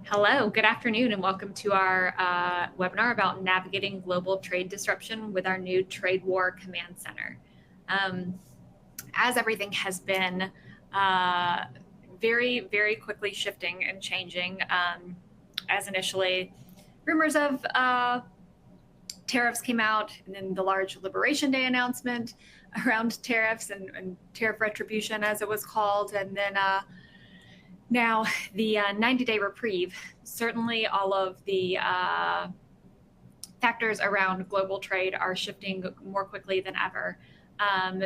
Hello, good afternoon, and welcome to our webinar about navigating global trade disruption with our new Trade War Command Center. As everything has been very, very quickly shifting and changing, as initially rumors of tariffs came out, and then the large Liberation Day announcement around tariffs and tariff retribution, as it was called, and then now the 90-day reprieve. Certainly all of the factors around global trade are shifting more quickly than ever.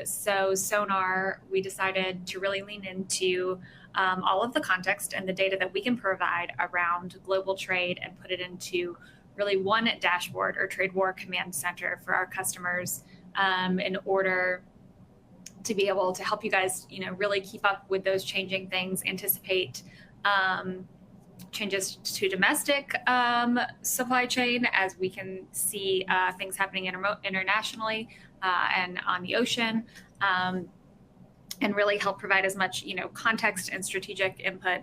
So SONAR, we decided to really lean into all of the context and the data that we can provide around global trade and put it into really one dashboard or Trade War Command Center for our customers in order to be able to help you guys, really keep up with those changing things, anticipate changes to domestic supply chain as we can see things happening internationally and on the ocean, and really help provide as much, context and strategic input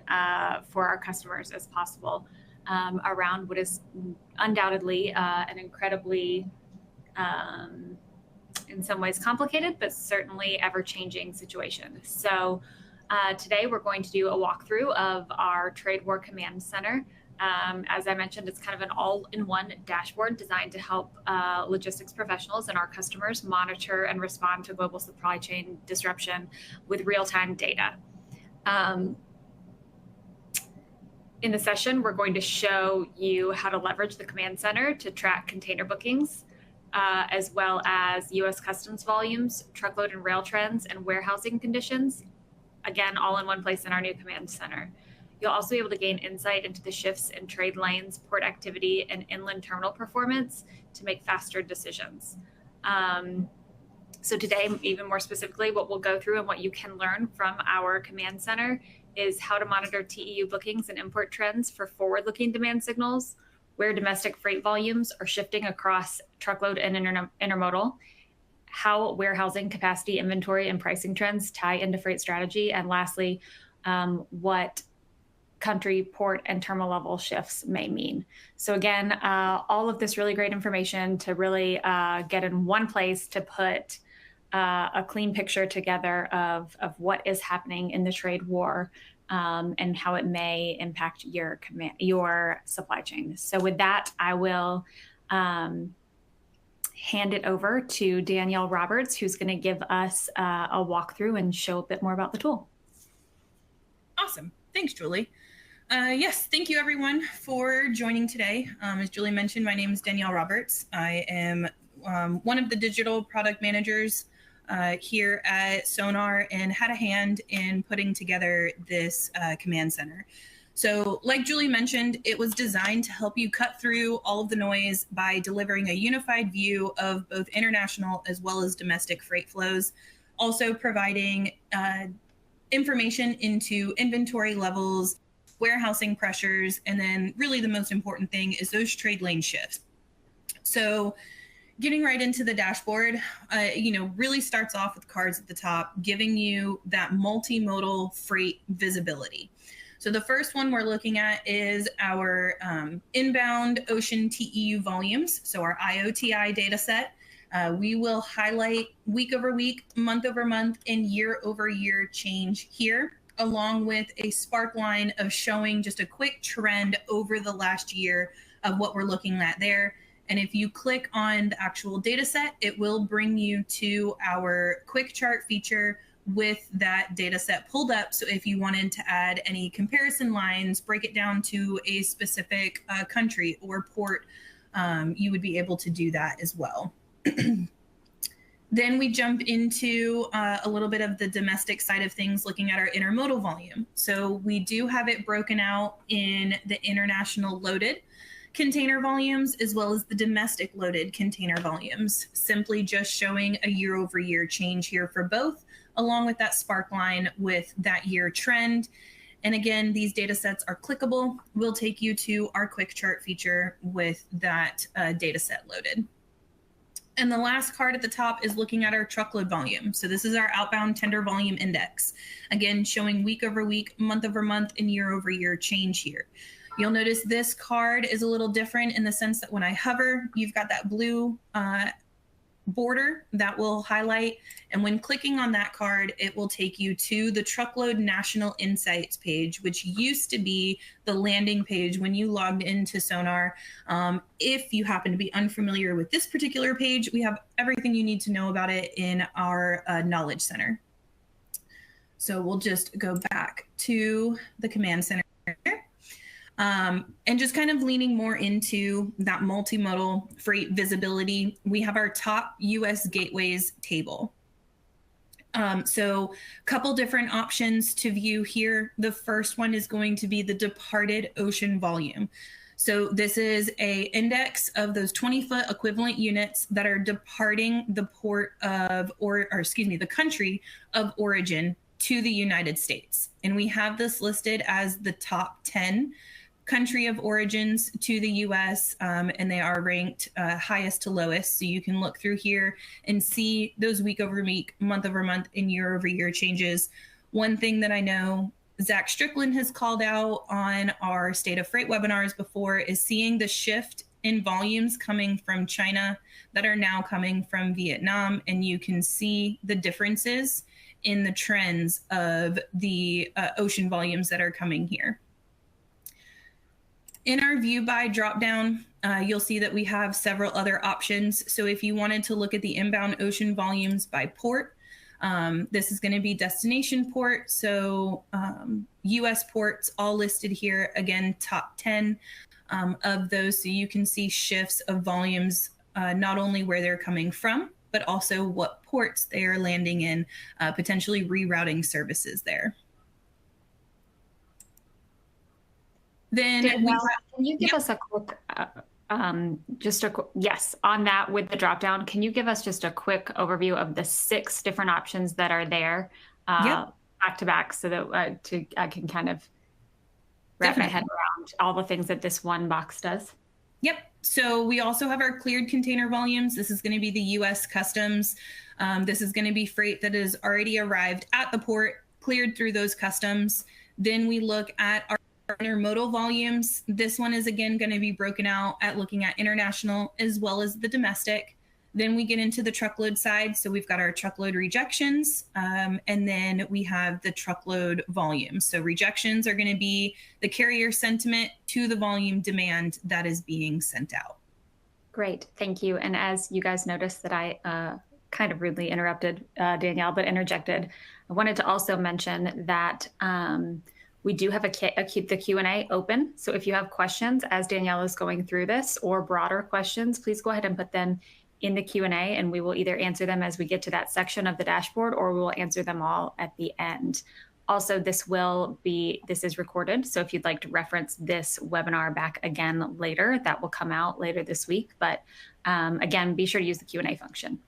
for our customers as possible around what is undoubtedly an incredibly in some ways complicated, but certainly ever-changing situation. So today we're going to do a walkthrough of our Trade War Command Center. As I mentioned, it's kind of an all-in-one dashboard designed to help logistics professionals and our customers monitor and respond to global supply chain disruption with real-time data. In the session, we're going to show you how to leverage the Command Center to track container bookings, as well as U.S. Customs volumes, truckload and rail trends, and warehousing conditions. Again, all in one place in our new Command Center. You'll also be able to gain insight into the shifts in trade lanes, port activity, and inland terminal performance to make faster decisions. So today, even more specifically, what we'll go through and what you can learn from our Command Center is how to monitor TEU bookings and import trends for forward-looking demand signals, where domestic freight volumes are shifting across truckload and intermodal, how warehousing capacity, inventory, and pricing trends tie into freight strategy, and lastly, what country, port, and terminal level shifts may mean. So again, all of this really great information to really get in one place to put a clean picture together of what is happening in the trade war and how it may impact your supply chain. So with that, I will hand it over to Danielle Roberts, who's going to give us a walkthrough and show a bit more about the tool. Awesome. Thanks, Julie. Yes, thank you everyone for joining today. As Julie mentioned, my name is Danielle Roberts. I am one of the digital product managers here at SONAR and had a hand in putting together this command center. So like Julie mentioned, it was designed to help you cut through all of the noise by delivering a unified view of both international as well as domestic freight flows, also providing information into inventory levels, warehousing pressures, and then really the most important thing is those trade lane shifts. So getting right into the dashboard, really starts off with cards at the top, giving you that multimodal freight visibility. So the first one we're looking at is our inbound ocean TEU volumes, so our IOTI data set. We will highlight week over week, month over month, and year over year change here, along with a spark line of showing just a quick trend over the last year of what we're looking at there. And if you click on the actual data set, it will bring you to our quick chart feature with that data set pulled up. So if you wanted to add any comparison lines, break it down to a specific country or port, you would be able to do that as well. Then we jump into a little bit of the domestic side of things, looking at our intermodal volume. So we do have it broken out in the international loaded container volumes as well as the domestic loaded container volumes, simply just showing a year over year change here for both, along with that spark line with that year trend. And again, these data sets are clickable. We'll take you to our quick chart feature with that data set loaded. And the last card at the top is looking at our truckload volume. So this is our outbound tender volume index. Again, showing week over week, month over month, and year over year change here. You'll notice this card is a little different in the sense that when I hover, you've got that blue border that will highlight. And when clicking on that card, it will take you to the Truckload National Insights page, which used to be the landing page when you logged into SONAR. If you happen to be unfamiliar with this particular page, we have everything you need to know about it in our Knowledge Center. So we'll just go back to the Command Center. And just kind of leaning more into that multimodal freight visibility, we have our top US gateways table. So a couple different options to view here. The first one is going to be the departed ocean volume. So this is a index of those 20-foot equivalent units that are departing the port of, the country of origin to the United States. And we have this listed as the top 10 country of origins to the US, and they are ranked highest to lowest. So you can look through here and see those week over week, month over month, and year over year changes. One thing that I know Zach Strickland has called out on our State of Freight webinars before is seeing the shift in volumes coming from China that are now coming from Vietnam. And you can see the differences in the trends of the ocean volumes that are coming here. In our view by dropdown, you'll see that we have several other options. So if you wanted to look at the inbound ocean volumes by port, this is going to be destination port. So US ports all listed here, again, top 10 of those. So you can see shifts of volumes, not only where they're coming from, but also what ports they are landing in, potentially rerouting services there. Then Danielle, can you give us a quick, yes, on that with the dropdown, can you give us just a quick overview of the 6 different options that are there back to back so that I can kind of wrap my head around all the things that this one box does? Yep. So we also have our cleared container volumes. This is going to be the U.S. Customs. This is going to be freight that has already arrived at the port, cleared through those customs. Then we look at our intermodal volumes. This one is again going to be broken out at looking at international as well as the domestic. Then we get into the truckload side. So we've got our truckload rejections, and then we have the truckload volumes. So rejections are going to be the carrier sentiment to the volume demand that is being sent out. Great. Thank you. And as you guys noticed that I kind of rudely interrupted Danielle, but interjected, I wanted to also mention that we do have keep the Q&A open. So if you have questions as Danielle is going through this or broader questions, please go ahead and put them in the Q&A and we will either answer them as we get to that section of the dashboard or we will answer them all at the end. Also, this is recorded. So if you'd like to reference this webinar back again later, that will come out later this week. But again, be sure to use the Q&A function.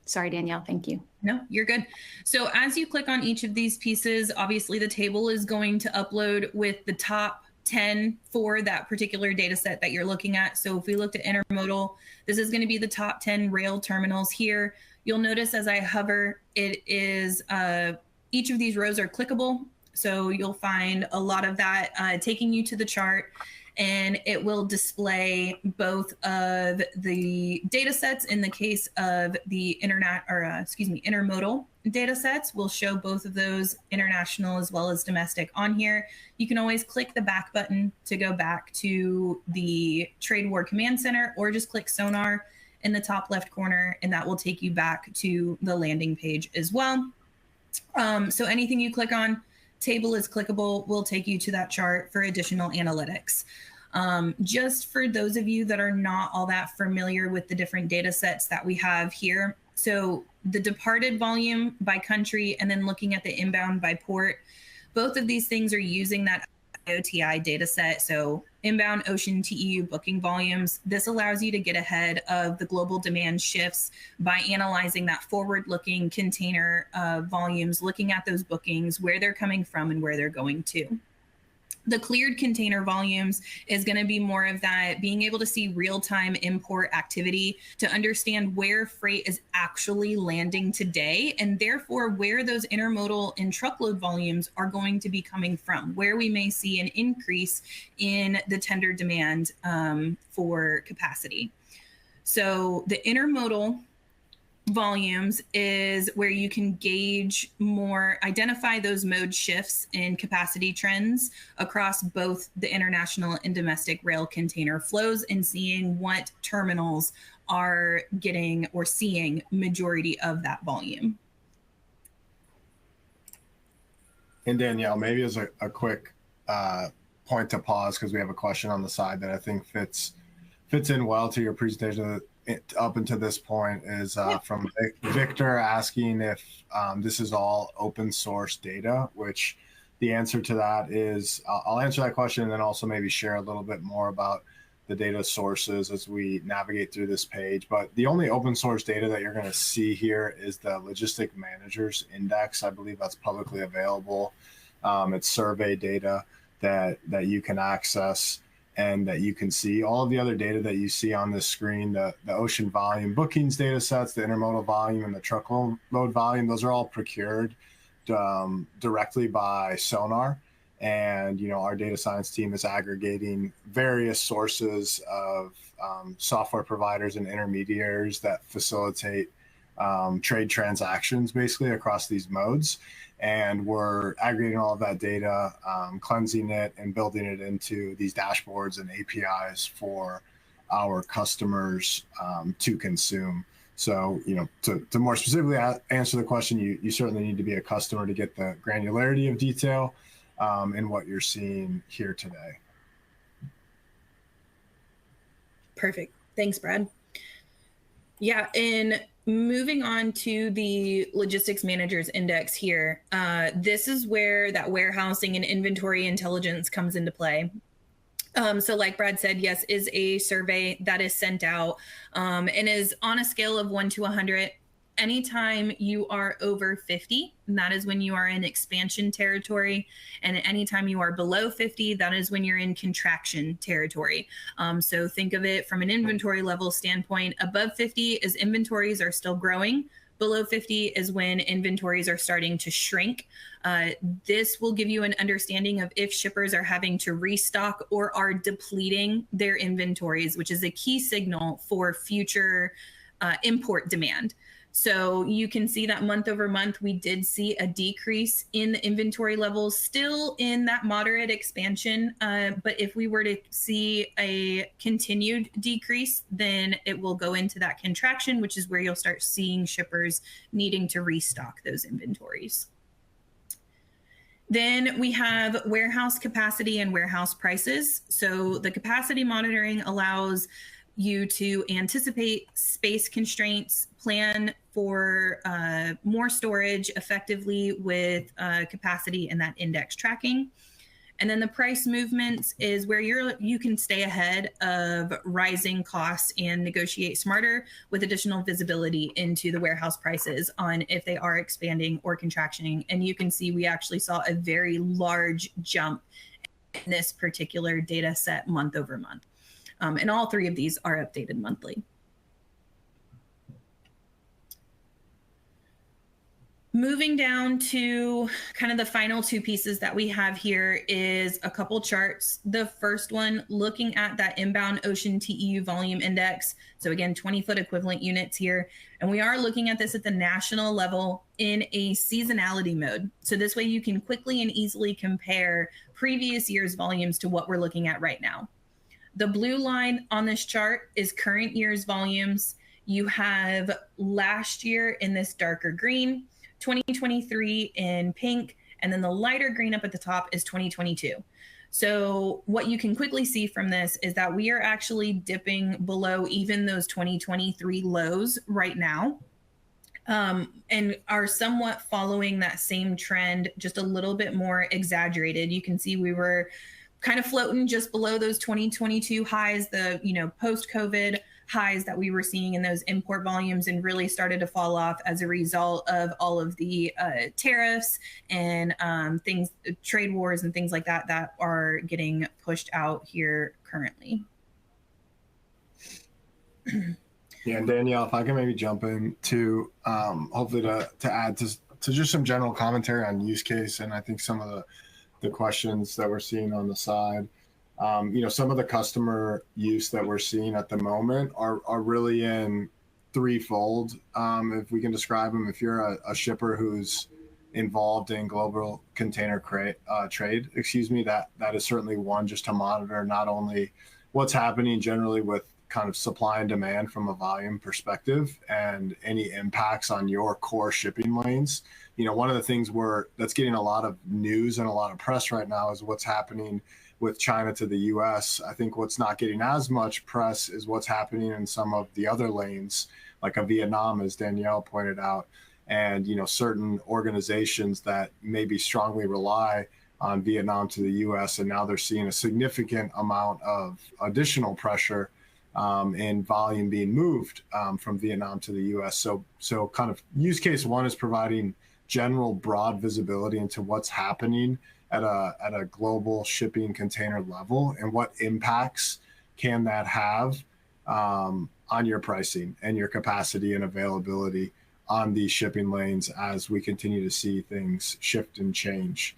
Sorry, Danielle, thank you. No, you're good. So as you click on each of these pieces, obviously the table is going to upload with the top 10 for that particular data set that you're looking at. So if we looked at intermodal, this is going to be the top 10 rail terminals here. You'll notice as I hover, it is each of these rows are clickable. So you'll find a lot of that taking you to the chart. And it will display both of the data sets. In the case of the intermodal data sets, we'll show both of those, international as well as domestic, on here. You can always click the back button to go back to the Trade War Command Center, or just click SONAR in the top left corner, and that will take you back to the landing page as well. So anything you click on, table is clickable, will take you to that chart for additional analytics. Just for those of you that are not all that familiar with the different data sets that we have here. So the departed volume by country and then looking at the inbound by port, both of these things are using that IOTI data set. So inbound ocean TEU booking volumes. This allows you to get ahead of the global demand shifts by analyzing that forward-looking container volumes, looking at those bookings, where they're coming from and where they're going to. The cleared container volumes is going to be more of that being able to see real-time import activity to understand where freight is actually landing today, and therefore where those intermodal and truckload volumes are going to be coming from, where we may see an increase in the tender demand for capacity. So the intermodal volumes is where you can gauge more, identify those mode shifts in capacity trends across both the international and domestic rail container flows, and seeing what terminals are getting or seeing majority of that volume. And Danielle, maybe as a quick point to pause, because we have a question on the side that I think fits in well to your presentation up until this point, is from Victor asking if this is all open source data, which the answer to that is I'll answer that question and then also maybe share a little bit more about the data sources as we navigate through this page. But the only open source data that you're going to see here is the Logistic Managers Index. I believe that's publicly available. It's survey data that you can access and that you can see. All of the other data that you see on this screen, the ocean volume bookings data sets, the intermodal volume, and the truckload volume, those are all procured directly by SONAR. And, our data science team is aggregating various sources of software providers and intermediaries that facilitate trade transactions basically across these modes. And we're aggregating all of that data, cleansing it, and building it into these dashboards and APIs for our customers to consume. So, to more specifically answer the question, you certainly need to be a customer to get the granularity of detail in what you're seeing here today. Perfect. Thanks, Brad. Yeah, and moving on to the Logistics Managers Index here, this is where that warehousing and inventory intelligence comes into play. So like Brad said, yes, is a survey that is sent out and is on a scale of 1 to 100. Anytime you are over 50, and that is when you are in expansion territory. And anytime you are below 50, that is when you're in contraction territory. So think of it from an inventory level standpoint. Above 50 is inventories are still growing. Below 50 is when inventories are starting to shrink. This will give you an understanding of if shippers are having to restock or are depleting their inventories, which is a key signal for future import demand. So you can see that month over month, we did see a decrease in the inventory levels, still in that moderate expansion. But if we were to see a continued decrease, then it will go into that contraction, which is where you'll start seeing shippers needing to restock those inventories. Then we have warehouse capacity and warehouse prices. So the capacity monitoring allows you to anticipate space constraints, plan for more storage effectively with capacity and that index tracking. And then the price movements is where you can stay ahead of rising costs and negotiate smarter with additional visibility into the warehouse prices on if they are expanding or contracting. And you can see we actually saw a very large jump in this particular data set month over month. And all three of these are updated monthly. Moving down to kind of the final two pieces that we have here is a couple charts. The first one looking at that inbound ocean TEU volume index. So again, 20-foot equivalent units here. And we are looking at this at the national level in a seasonality mode. So this way you can quickly and easily compare previous year's volumes to what we're looking at right now. The blue line on this chart is current year's volumes. You have last year in this darker green, 2023 in pink, and then the lighter green up at the top is 2022. So what you can quickly see from this is that we are actually dipping below even those 2023 lows right now, and are somewhat following that same trend, just a little bit more exaggerated. You can see we were kind of floating just below those 2022 highs, the post-COVID highs that we were seeing in those import volumes and really started to fall off as a result of all of the tariffs and things, trade wars and things like that, that are getting pushed out here currently. Yeah, and Danielle, if I can maybe jump in to hopefully to add to just some general commentary on use case, and I think some of the questions that we're seeing on the side. Some of the customer use that we're seeing at the moment are really in threefold. If we can describe them, if you're a shipper who's involved in global container trade, that is certainly one, just to monitor not only what's happening generally with kind of supply and demand from a volume perspective and any impacts on your core shipping lanes. One of the things that's getting a lot of news and a lot of press right now is what's happening with China to the US. I think what's not getting as much press is what's happening in some of the other lanes, like a Vietnam, as Danielle pointed out, and certain organizations that maybe strongly rely on Vietnam to the US, and now they're seeing a significant amount of additional pressure in volume being moved from Vietnam to the US. So kind of use case one is providing general broad visibility into what's happening at a global shipping container level and what impacts can that have on your pricing and your capacity and availability on these shipping lanes as we continue to see things shift and change.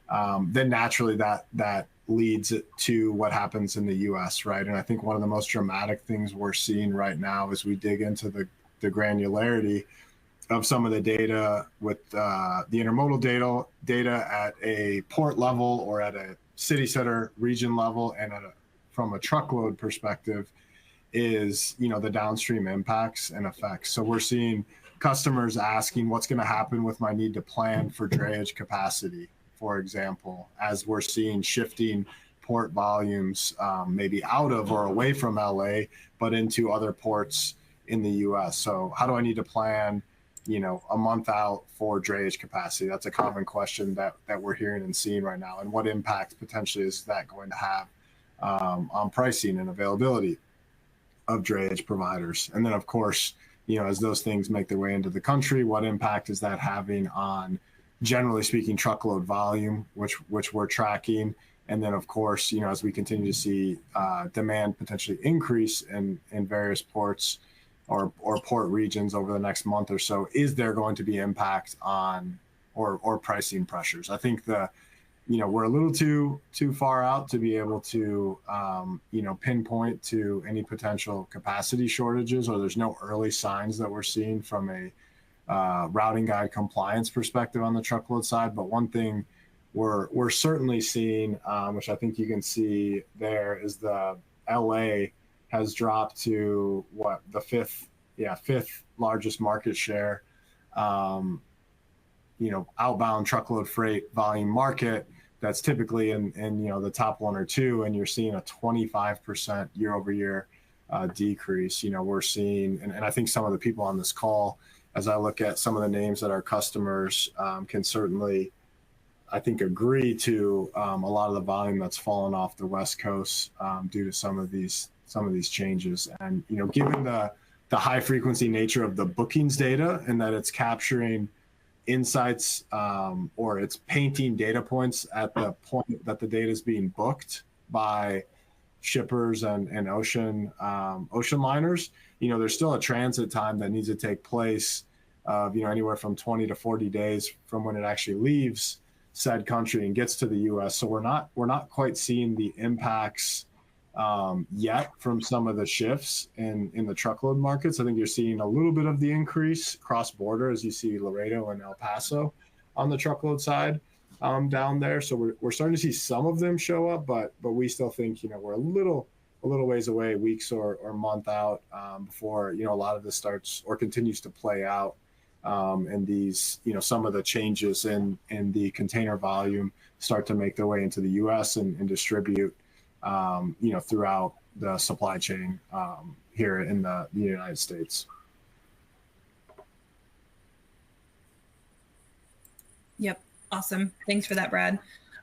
Then naturally that leads it to what happens in the US, right? And I think one of the most dramatic things we're seeing right now as we dig into the granularity of some of the data with the intermodal data at a port level or at a city center region level and from a truckload perspective is, the downstream impacts and effects. So we're seeing customers asking what's going to happen with my need to plan for drayage capacity, for example, as we're seeing shifting port volumes maybe out of or away from LA, but into other ports in the US. So how do I need to plan, a month out for drayage capacity? That's a common question that we're hearing and seeing right now. And what impact potentially is that going to have on pricing and availability of drayage providers? And then, of course, as those things make their way into the country, what impact is that having on, generally speaking, truckload volume, which we're tracking? And then, of course, as we continue to see demand potentially increase in various ports or port regions over the next month or so, is there going to be impact on or pricing pressures? I think we're a little too far out to be able to pinpoint to any potential capacity shortages, or there's no early signs that we're seeing from a routing guide compliance perspective on the truckload side. But one thing we're certainly seeing, which I think you can see there, is the LA has dropped to the fifth largest market share, outbound truckload freight volume market. That's typically in the top one or two, and you're seeing a 25% year over year decrease. We're seeing, and I think some of the people on this call, as I look at some of the names that our customers can certainly, I think, agree to a lot of the volume that's fallen off the West Coast due to some of these changes. And given the high frequency nature of the bookings data and that it's capturing insights or it's painting data points at the point that the data is being booked by shippers and ocean liners, there's still a transit time that needs to take place of anywhere from 20 to 40 days from when it actually leaves said country and gets to the US. So we're not quite seeing the impacts yet from some of the shifts in the truckload markets. I think you're seeing a little bit of the increase cross-border as you see Laredo and El Paso on the truckload side down there. So we're starting to see some of them show up, but we still think we're a little ways away, weeks or month out before a lot of this starts or continues to play out. And these some of the changes in the container volume start to make their way into the US and distribute throughout the supply chain here in the United States. Yep. Awesome. Thanks for that, Brad.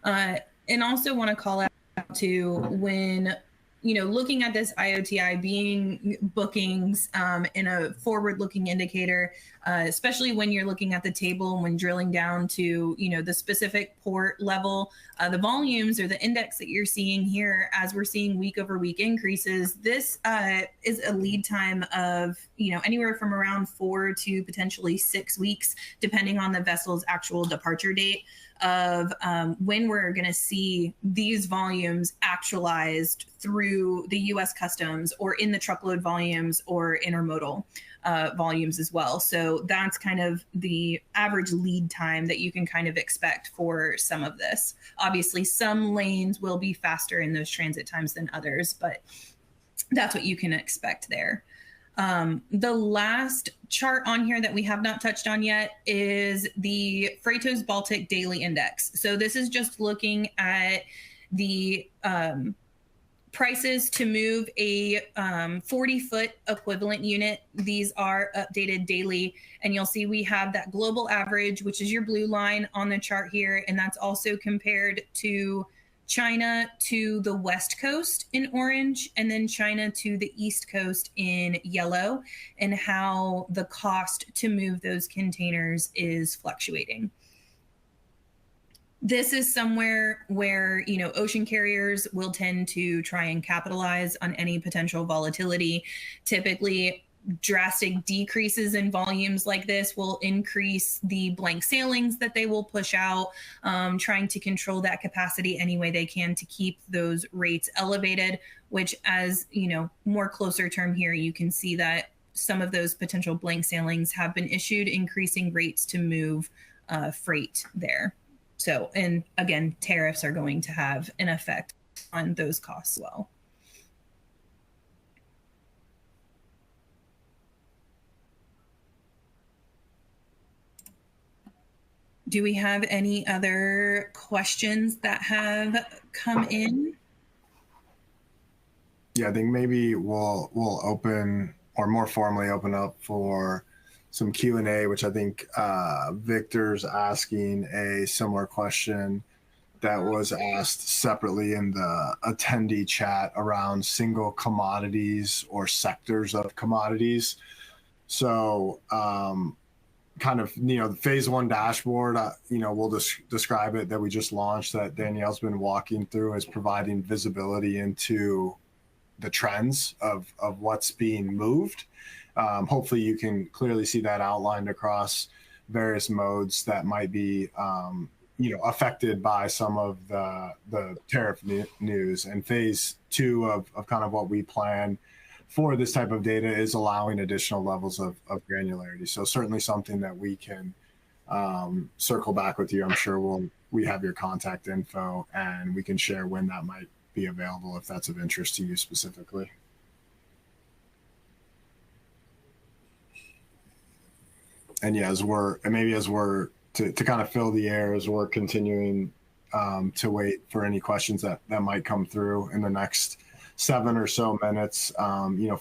And also want to call out to when looking at this IOTI being bookings in a forward-looking indicator, especially when you're looking at the table and when drilling down to, the specific port level, the volumes or the index that you're seeing here, as we're seeing week over week increases, this is a lead time of, anywhere from around 4 to potentially 6 weeks, depending on the vessel's actual departure date, of when we're going to see these volumes actualized through the U.S. Customs or in the truckload volumes or intermodal volumes as well. So that's kind of the average lead time that you can kind of expect for some of this. Obviously, some lanes will be faster in those transit times than others, but that's what you can expect there. The last chart on here that we have not touched on yet is the Freightos Baltic Daily Index. So this is just looking at the prices to move a 40-foot equivalent unit. These are updated daily, and you'll see we have that global average, which is your blue line on the chart here, and that's also compared to China to the West Coast in orange, and then China to the East Coast in yellow, and how the cost to move those containers is fluctuating. This is somewhere where, ocean carriers will tend to try and capitalize on any potential volatility. Typically, drastic decreases in volumes like this will increase the blank sailings that they will push out, trying to control that capacity any way they can to keep those rates elevated, which, as more closer term here, you can see that some of those potential blank sailings have been issued, increasing rates to move freight there. So, and again, tariffs are going to have an effect on those costs as well. Do we have any other questions that have come in? Yeah, I think maybe we'll open, or more formally open up for some Q&A, which I think Victor's asking a similar question that was asked separately in the attendee chat around single commodities or sectors of commodities. So kind of, the phase one dashboard, we'll describe it, that we just launched, that Danielle's been walking through, is providing visibility into the trends of what's being moved. Hopefully you can clearly see that outlined across various modes that might be affected by some of the tariff news. And phase two of kind of what we plan for this type of data is allowing additional levels of granularity. So certainly something that we can circle back with you. I'm sure we have your contact info, and we can share when that might be available if that's of interest to you specifically. And yeah, as we're to kind of fill the air, as we're continuing to wait for any questions that might come through in the next 7 or so minutes,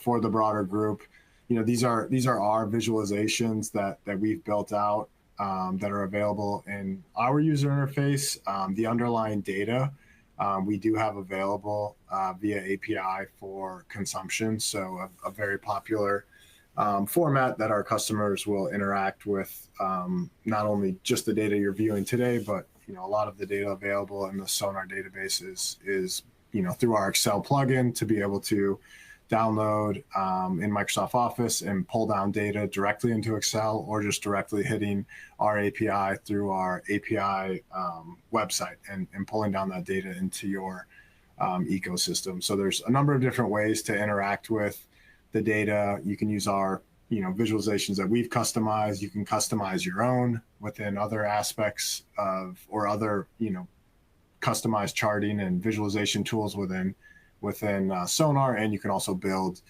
for the broader group, these are our visualizations that we've built out that are available in our user interface. The underlying data we do have available via API for consumption. So a very popular format that our customers will interact with, not only just the data you're viewing today, but a lot of the data available in the SONAR database is through our Excel plugin to be able to download in Microsoft Office and pull down data directly into Excel, or just directly hitting our API through our API website and pulling down that data into your ecosystem. So there's a number of different ways to interact with the data. You can use our visualizations that we've customized. You can customize your own within other aspects of, or other customized charting and visualization tools within SONAR, and you can also build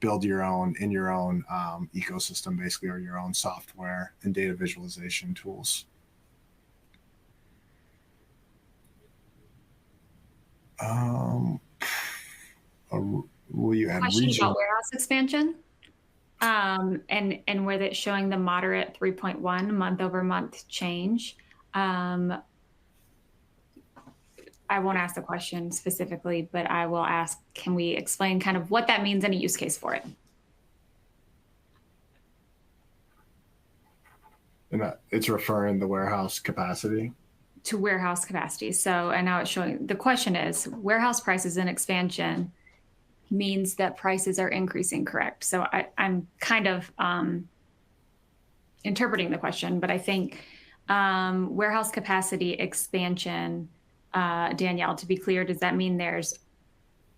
your own in your own ecosystem, basically, or your own software and data visualization tools. Will you add question regional about warehouse expansion, and where that's showing the moderate 3.1 month over month change? I I won't ask the question specifically, but I will ask, can we explain kind of what that means and a use case for it? And it's referring the warehouse capacity. To warehouse capacity. So, and now it's showing, the question is, warehouse prices and expansion means that prices are increasing, correct? So I'm kind of interpreting the question, but I think warehouse capacity expansion, Danielle, to be clear, does that mean there's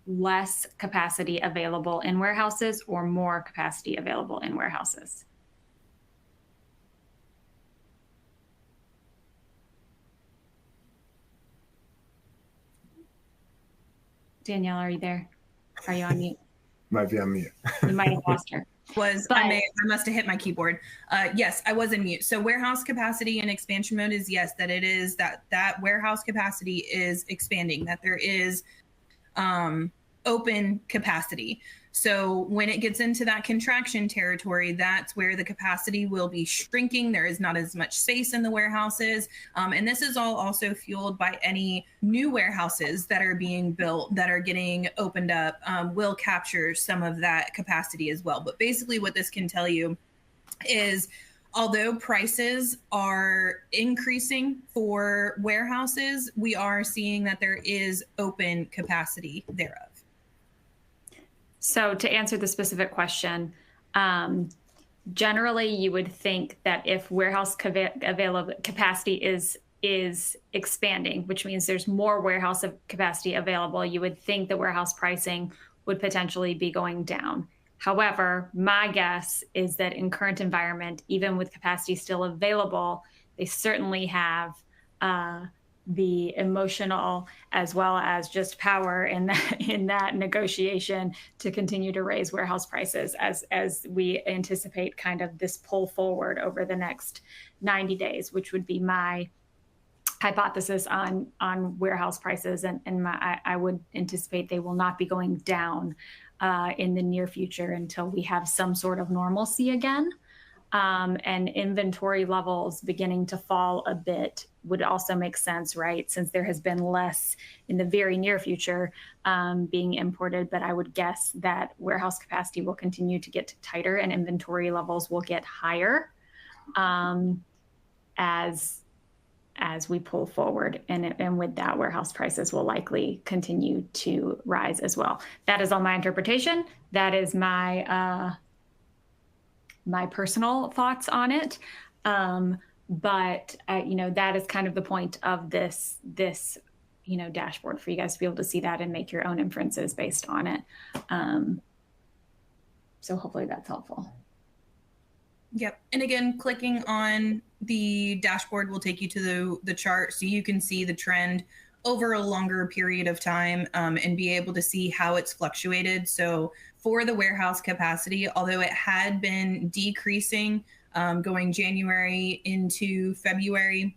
less capacity available in warehouses or more capacity available in warehouses? Danielle, are you there? Are you on mute? Might be on mute. You might have lost her. I must have hit my keyboard. Yes, I was in mute. So warehouse capacity and expansion mode is yes, that it is that warehouse capacity is expanding, that there is open capacity. So when it gets into that contraction territory, that's where the capacity will be shrinking. There is not as much space in the warehouses. And this is all also fueled by any new warehouses that are being built, that are getting opened up, will capture some of that capacity as well. But basically what this can tell you is, although prices are increasing for warehouses, we are seeing that there is open capacity thereof. So to answer the specific question, generally you would think that if warehouse available capacity is expanding, which means there's more warehouse capacity available, you would think the warehouse pricing would potentially be going down. However, my guess is that in current environment, even with capacity still available, they certainly have the emotional as well as just power in that negotiation to continue to raise warehouse prices as we anticipate kind of this pull forward over the next 90 days, which would be my hypothesis on warehouse prices. And I would anticipate they will not be going down in the near future until we have some sort of normalcy again. And inventory levels beginning to fall a bit would also make sense, right? Since there has been less in the very near future being imported, but I would guess that warehouse capacity will continue to get tighter and inventory levels will get higher as we pull forward. And with that, warehouse prices will likely continue to rise as well. That is all my interpretation. That is my my personal thoughts on it. But that is kind of the point of this dashboard, for you guys to be able to see that and make your own inferences based on it. So hopefully that's helpful. Yep. And again, clicking on the dashboard will take you to the chart, so you can see the trend over a longer period of time and be able to see how it's fluctuated. So for the warehouse capacity, although it had been decreasing going January into February,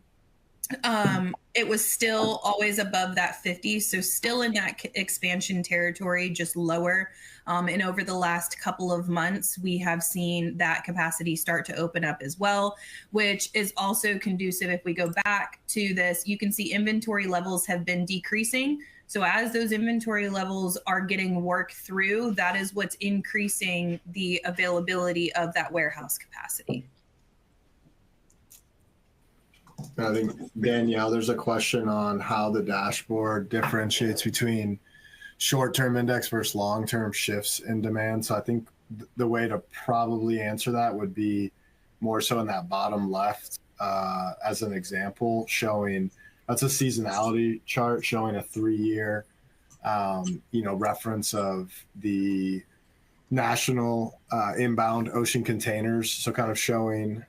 it was still always above that 50. So still in that expansion territory, just lower. And over the last couple of months, we have seen that capacity start to open up as well, which is also conducive. If we go back to this, you can see inventory levels have been decreasing. So as those inventory levels are getting worked through, that is what's increasing the availability of that warehouse capacity. I think, Danielle, there's a question on how the dashboard differentiates between short-term index versus long-term shifts in demand. So I think the way to probably answer that would be more so in that bottom left as an example, showing that's a seasonality chart showing a 3-year reference of the national inbound ocean containers. So kind of showing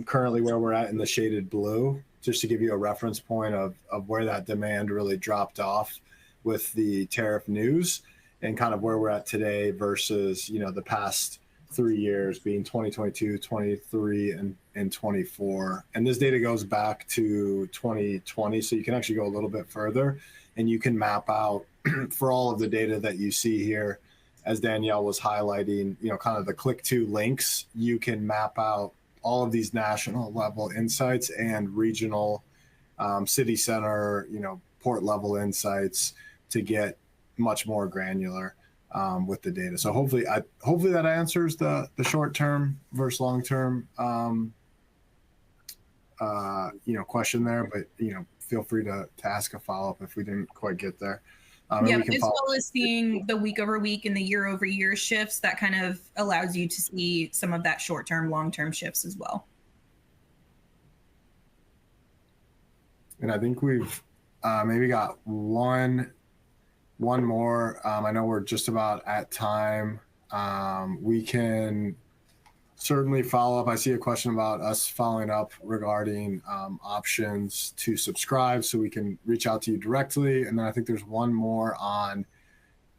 currently where we're at in the shaded blue, just to give you a reference point of where that demand really dropped off with the tariff news, and kind of where we're at today versus the past 3 years, being 2022, 23, and 24. And this data goes back to 2020, so you can actually go a little bit further, and you can map out for all of the data that you see here, as Danielle was highlighting, kind of the click to links. You can map out all of these national level insights and regional city center, report level insights to get much more granular with the data. So hopefully that answers the short term versus long term question there. But feel free to ask a follow up if we didn't quite get there. Yeah, as well as seeing the week over week and the year over year shifts, that kind of allows you to see some of that short term, long term shifts as well. And I think we've maybe got one more. I know we're just about at time. We can certainly follow up. I see a question about us following up regarding options to subscribe, so we can reach out to you directly. And then I think there's one more on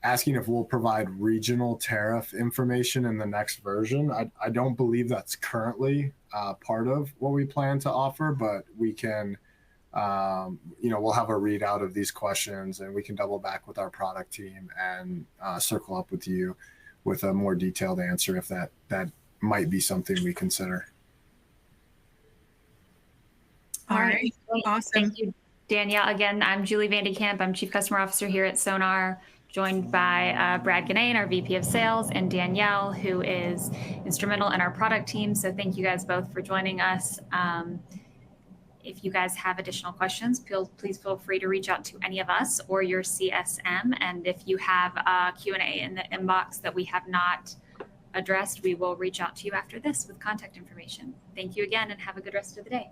asking if we'll provide regional tariff information in the next version. I don't believe that's currently part of what we plan to offer, but we can, we'll have a readout of these questions and we can double back with our product team and circle up with you with a more detailed answer if that might be something we consider. All right. Awesome. Thank you, Danielle. Again, I'm Julie Vandekamp. I'm Chief Customer Officer here at SONAR, joined by Brad Ganane, our VP of Sales, and Danielle, who is instrumental in our product team. So thank you guys both for joining us. If you guys have additional questions, please feel free to reach out to any of us or your CSM. And if you have a Q&A in the inbox that we have not addressed, we will reach out to you after this with contact information. Thank you again and have a good rest of the day.